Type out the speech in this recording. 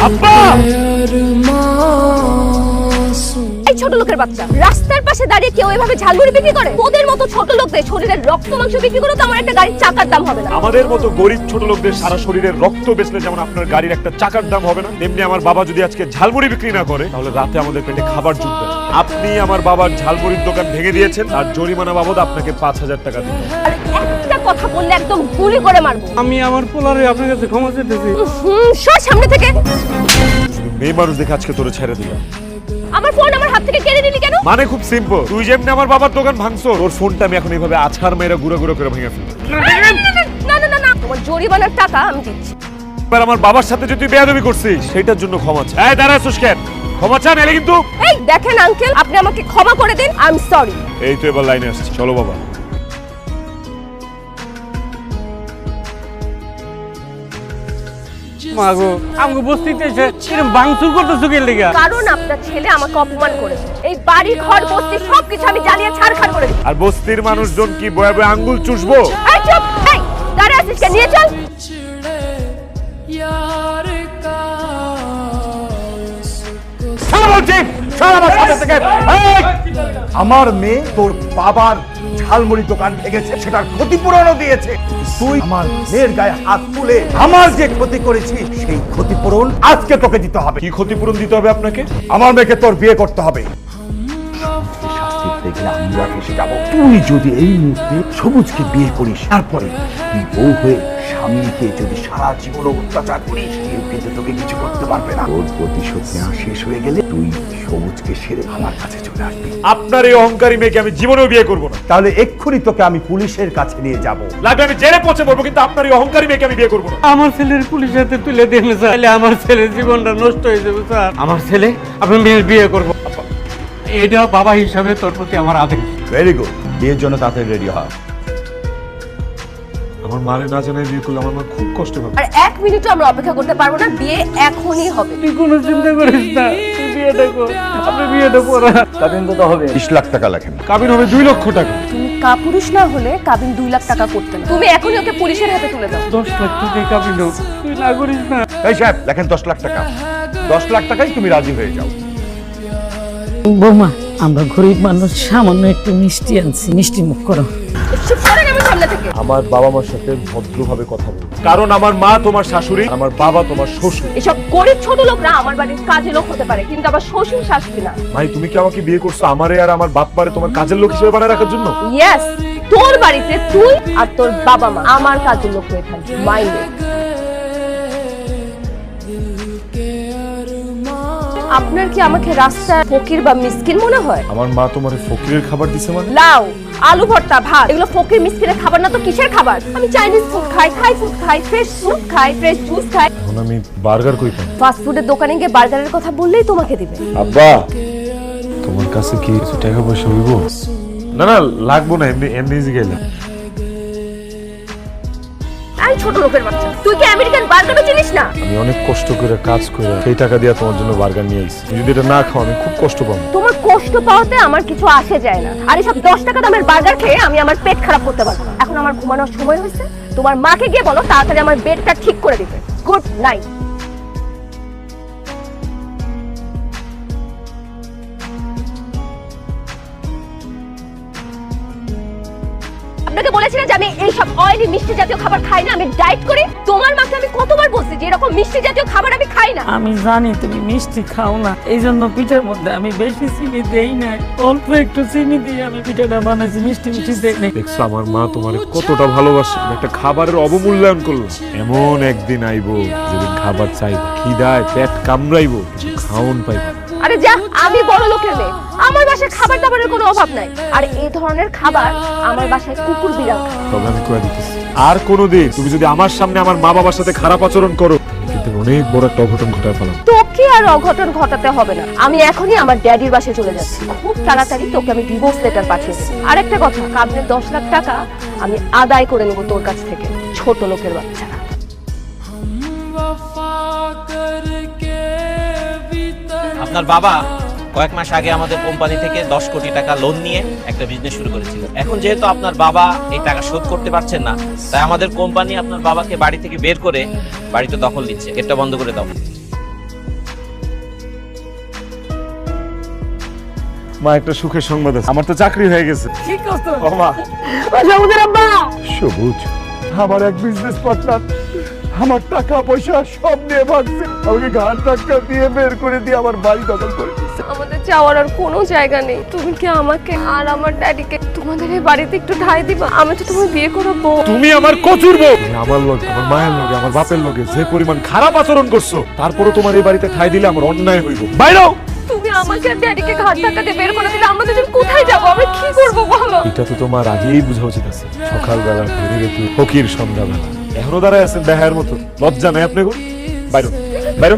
আব্বা! এই ছোট লোকের বাচ্চা রাস্তার পাশে দাঁড়িয়ে কেউ এভাবে ঝালমুড়ি বিক্রি করে? তোদের মতো ছোট লোকদের শরীরের রক্ত মাংস বিক্রি করে তো আমার একটা গাড়ির চাকার দাম হবে না। আমাদের মতো গরিব ছোট লোকদের সারা শরীরের রক্ত বেচলে যেমন আপনার গাড়ির একটা চাকার দাম হবে না, তেমনি আমার বাবা যদি আজকে ঝালমুড়ি বিক্রি না করে তাহলে রাতে আমাদের পেটে খাবার জুটবে না। আপনি আমার বাবার ঝালমুড়ির দোকান ভেঙে দিয়েছেন, আর জরিমানা বাবদ আপনাকে 5,000 টাকা দিতে হবে। আর একটা কথা বললে একদম গুলি করে মারবো। আমি আমার পোলারে আপনার কাছে ক্ষমা চাইতেছি। সর সামনে থেকে। শুধু মেয়ে মানুষ দেখে আজকে তোরে ছেড়ে দিলাম। আমার ফোন আমার হাত থেকে কেড়ে নিলি কেন? মানে খুব সিম্পল, তুই যেমনি আমার বাবার দোকান ভাঙছো, তোর ফোনটা আমি এখন এইভাবে আছাড় মেরে গুঁড়ো গুঁড়ো করে ভেঙে ফেলবো। না না না না, তোমার জরিমানার টাকা আমি দিচ্ছি। এবার আমার বাবার সাথে যে তুই বেয়াদবি করছিস সেটার জন্য ক্ষমা চা। এই দাঁড়াচ্ছিস কেন? ক্ষমা চা, নাইলে কিন্তু। এই দেখেন আঙ্কেল, আপনি আমাকে ক্ষমা করে দিন, আই এম সরি। এই তো এবার লাইনে আসছে, চলো বাবা। মাগো আমাকে বস্তিতে এসে এরকম ভাঙচুর করতেছো কে লেগা? কারণ আপনার ছেলে আমাকে অপমান করেছে। এই বাড়ি ঘর বস্তি সবকিছু আমি জ্বালিয়ে ছাড়খাড় করে দিই। আর বস্তির মানুষজন কি বয়ে বয়ে আঙ্গুল চুষবো? এই চুপ! এই দাঁড়া আছিস কেন? নিয়ে চল। আমার মেয়ে তোর বাবার ঝালমুড়ি দোকান ভেঙেছে, সেটার ক্ষতিপূরণও দিয়েছে। তুই আমার মেয়ের গায়ে হাত তুলে আমার যে ক্ষতি করেছিস সেই ক্ষতিপূরণ আজকে তোকে দিতে হবে। কি ক্ষতিপূরণ দিতে হবে আপনাকে? আমার মেয়েকে তোর বিয়ে করতে হবে। আমরা ফেসে যাবো। তুই যদি এই মুহূর্তে সবুজকে বিয়ে করিস, তারপরে তুই বউ হয়ে স্বামীকে যদি সারা জীবন অত্যাচার করিস, কেউ কিন্তু তোকে কিছু করতে পারবে না। তোর প্রতিশোধ নেওয়া শেষ হয়ে গেলে তুই সবুজকে সেরে আমার কাছে চলে আসবি। আপনার এই অহংকারী মেয়েকে আমি জীবনেও বিয়ে করবো না। তাহলে এক্ষুনি তোকে আমি পুলিশের কাছে নিয়ে যাব। লাগবে আমি জেলে পৌঁছে পড়বো, কিন্তু আপনার এই অহংকারী মেয়েকে আমি বিয়ে করবো না। আমার ছেলের পুলিশের হাতে তুলে দিন স্যার, তাহলে আমার ছেলের জীবনটা নষ্ট হয়ে যাবে স্যার। আমার ছেলে আপনি মেয়ের বিয়ে করবো, এটা বাবা হিসাবে তোর প্রতি আমার আদেশ। ভেরি গুড, বিয়ের জন্য তাড়াতাড়ি রেডি হ। আমার মারে না জানাই বিয়ে করলে আমার মা খুব কষ্ট পাবে। আর এক মিনিটও আমরা অপেক্ষা করতে পারবো না, বিয়ে এখনই হবে। তুই কোনো চিন্তা করিস না, তুই বিয়েটা কর, আপনি বিয়েটা পড়া। কাবিন কত হবে? 20 লাখ টাকা লেখেন। কাবিন হবে 2 লক্ষ টাকা। তুমি কাপুরুষ না হলে কাবিন 2 লাখ টাকা করতে না। তুমি এখনই ওকে পুলিশের হাতে তুলে দাও। 10 লাখ টাকা কাবিন হোক, তুই না করিস না। এই সাহেব লেখেন 10 লাখ টাকা। 10 লাখ টাকাই তুমি রাজি হয়ে যাও। বৌমা, আমরা গরিব মানুষ, সামান্য একটু মিষ্টি আনছি, মিষ্টি মুখ করো। চুপ করেন আমার সামনে থেকে। আমার বাবা মার সাথে ভদ্রভাবে কথা বল, কারণ আমার মা তোমার শাশুড়ি, আমার বাবা তোমার শ্বশুর। এসব গরিব ছোট লোকরা আমার বাড়ির কাজের লোক হতে পারে, কিন্তু আবার শ্বশুর শাশুড়ি না। ভাই তুমি কি আমাকে বিয়ে করছো আমারে আর আমার বাপ মারে তোমার কাজের লোক হিসেবে বানায় রাখার জন্য? ইয়েস, তোর বাড়িতে তুই আর তোর বাবা মা আমার কাজের লোক হয়ে থাকবে। মাইন্ডে। আপনার কি আমাকে রাস্তার ফকির বা মিসকিন মনে হয়? আমার মা তোমার ফকিরের খাবার দিছে মানে? লাউ, আলু ভর্তা, ভাত, এগুলো ফকির মিসকিনের খাবার না তো কিসের খাবার? আমি চাইনিজ ফুড খাই, থাই ফুড খাই, ফ্রেশ ফুড খাই, ফ্রেশ জুস খাই। এখন আমি বার্গার কই পাই? ফাস্ট ফুডের দোকানে গিয়ে বার্গারের কথা বললেই তোমাকে দিবে। আব্বা, তোমার কাছে কি কিছু টাকা পয়সা হইব? না না, লাগবো না, এমনি এমনি গেলাম। আই ছোট লোকের বাচ্চা, তুই কি আমেরিকান বার্গার চিনিস না? আমি অনেক কষ্ট করে কাজ করে সেই টাকা দিয়ে তোমার জন্য বার্গার নিয়ে এসেছি। যদি এটা না খাও আমি খুব কষ্ট পাবো। তোমার কষ্ট পাওয়াতে আমার কিছু আসে যায় না, আর এসব 10 টাকা দামের বার্গার খেয়ে আমি আমার পেট খারাপ করতে পারবো না। এখন আমার ঘুমানোর সময় হয়েছে, তোমার মাকে গিয়ে বলো তাড়াতাড়ি আমার বেডটা ঠিক করে দিতে। Good night. আপনাকে বলেছি না যে আমি এইসব অয়েলি মিষ্টি জাতীয় খাবার খাই না, আমি ডায়েট করি। তোমার মাকে আমি কতবার বলছি যে এরকম মিষ্টি জাতীয় খাবার আমি খাই না। আমি জানি তুমি মিষ্টি খাও না, এই জন্য পিঠার মধ্যে আমি বেশি চিনি দেই না, অল্প একটু চিনি দিয়ে আমি পিঠাটা বানাইছি, মিষ্টি মিষ্টি দেই না। দেখছো আমার মা তোমার কতটা ভালোবাসে, একটা খাবারের অবমূল্যায়ন করলো। এমন একদিন আইবো যেদিন খাবার চাইবো, খিদায় পেট কামড়াইবো, খাওন পাইবো। আরে যা, আমি বড় লোকের মেয়ে, আমার বাসায় খাবার দাবারের কোনো অভাব নাই। আর এই ধরনের খাবার আমার বাসায় কুকুর বিড়াল খায়। তবে আমি করে দিতেছি, আর কোনোদিন তুমি যদি আমার সামনে আমার মা বাবার সাথে খারাপ আচরণ করো, কিন্তু অনেক বড় একটা অঘটন ঘটায় ফেলাম। তোকে আর অঘটন ঘটাতে হবে না, আমি এখনই আমার ড্যাডির বাসায় চলে যাচ্ছি। খুব তাড়াতাড়ি তোকে আমি ডিভোর্স লেটার পাঠিয়ে দেব। আরেকটা কথা, কাবিনের 10 লাখ টাকা আমি আদায় করে নেব তোর কাছ থেকে, ছোট লোকের বাচ্চা। আপনার বাবা কয়েক মাস আগে আমাদের কোম্পানি থেকে 10 কোটি টাকা লোন নিয়ে একটা বিজনেস শুরু করেছিল। এখন যেহেতু আপনার বাবা এই টাকা শোধ করতে পারছেন না, তাই আমাদের কোম্পানি আপনার বাবাকে বাড়ি থেকে বের করে বাড়িতে দখল দিচ্ছে। গেটটা বন্ধ করে দাও। মা একটা সুখের সংবাদ আছে, আমার তো চাকরি হয়ে গেছে। ঠিক আছে ও মা, সবুজের আব্বা সবুজ, আমার এক বিজনেস পার্টনার আমার টাকা পয়সা সব নিয়ে ভাগছে, আমাকে ঘাট ধাক্কা দিয়ে বের করে দিয়ে আমার বাড়ি দখল করে দিচ্ছে। আমাদের যাওয়ার আর কোনো জায়গা নেই। তুমি কি আমাকে আর আমার ড্যাডিকে তোমাদের এই বাড়িতে একটু ঠাঁই দিবা? আমি তো তোমার বিয়ে করাবো। তুমি আমার কচুর বউ। তুমি আমার লগে, আমার মায়ের লগে, আমার বাপের লগে যে পরিমাণ খারাপ আচরণ করছো, তারপরে তোমার এই বাড়িতে ঠাঁই দিলে আমার অন্যায় হইব। বাইরে হও। তুমি আমাকে আর ড্যাডিকে ঘাট ধাক্কা দিয়ে বের করে দিলে আমরা দুজন কোথায় যাবো? আমরা কি করবো বলো? এটা তো তোমার আগেই বোঝা উচিত আছে। সকালবেলা ঘুরে গেছি ফকির সন্ধ্যাবেলা, এখনো দাঁড়ায় আছেন দেখার মতো, লজ্জা নাই আপনাকে? বাইরে বাইরে।